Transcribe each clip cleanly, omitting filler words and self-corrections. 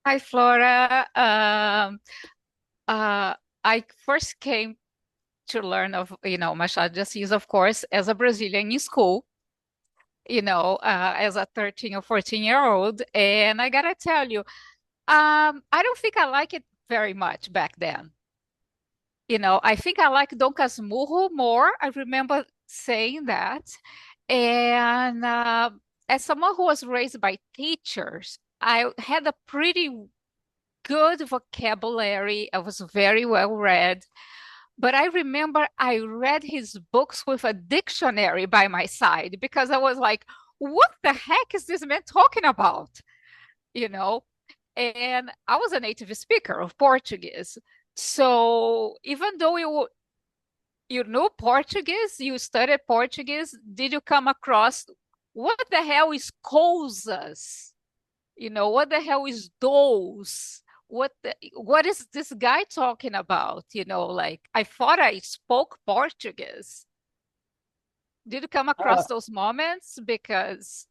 Hi, Flora. Uh, I first came to learn of, Machado de Assis, of course, as a Brazilian in school, as a 13 or 14-year-old. And I gotta tell you, I don't think I like it very much back then. I think I like Dom Casmurro more. I remember saying that. And as someone who was raised by teachers, I had a pretty good vocabulary. I was very well read. But I remember I read his books with a dictionary by my side because I was like, what the heck is this man talking about? You know? And I was a native speaker of Portuguese. So even though you know Portuguese, you studied Portuguese, did you come across what the hell is coisas? What the hell is those? What is this guy talking about? Like I thought I spoke Portuguese. Did you come Uh, across those moments? Because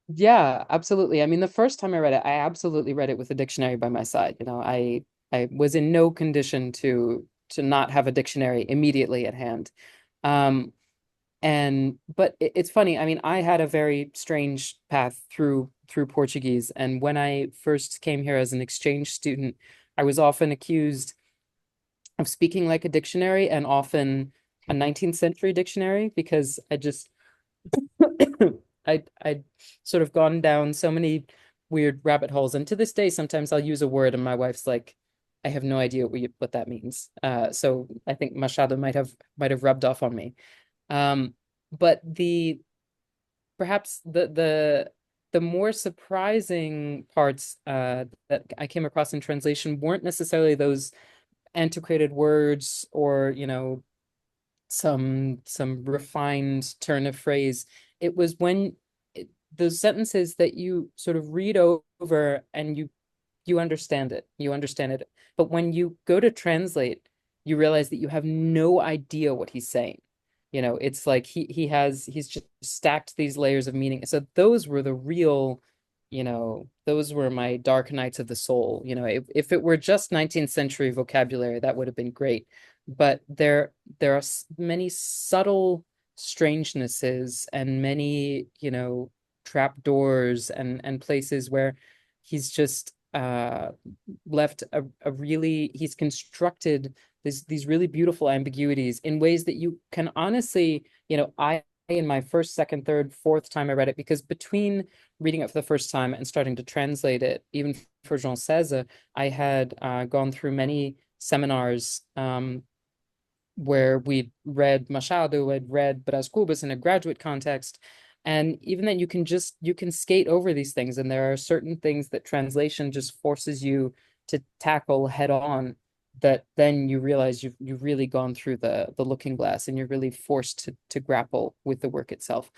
yeah, absolutely. I mean, the first time I read it, I absolutely read it with a dictionary by my side. I was in no condition to not have a dictionary immediately at hand. Um, but it's funny. I mean, I had a very strange path through Portuguese, and when I first came here as an exchange student, I was often accused of speaking like a dictionary and often a 19th century dictionary because I'd sort of gone down so many weird rabbit holes. And to this day, sometimes I'll use a word and my wife's like, I have no idea what that means. So I think Machado might have rubbed off on me. Um, but the perhaps the more surprising parts that I came across in translation weren't necessarily those antiquated words or, some refined turn of phrase. It was when those sentences that you sort of read over and you understand it. You understand it. But when you go to translate, you realize that you have no idea what he's saying. It's like he's just stacked these layers of meaning. So those were the real, those were my dark nights of the soul. If it were just 19th century vocabulary, that would have been great. But there are many subtle strangenesses and many, trapdoors and places where he's just left a really he's constructed these really beautiful ambiguities in ways that you can honestly, I in my first, second, third, fourth time I read it, because between reading it for the first time and starting to translate it, even for Jean César, I had gone through many seminars where we'd read Machado, I'd read Brás Cubas in a graduate context. And even then you can skate over these things. And there are certain things that translation just forces you to tackle head on, that then you realize you've really gone through the looking glass and you're really forced to grapple with the work itself.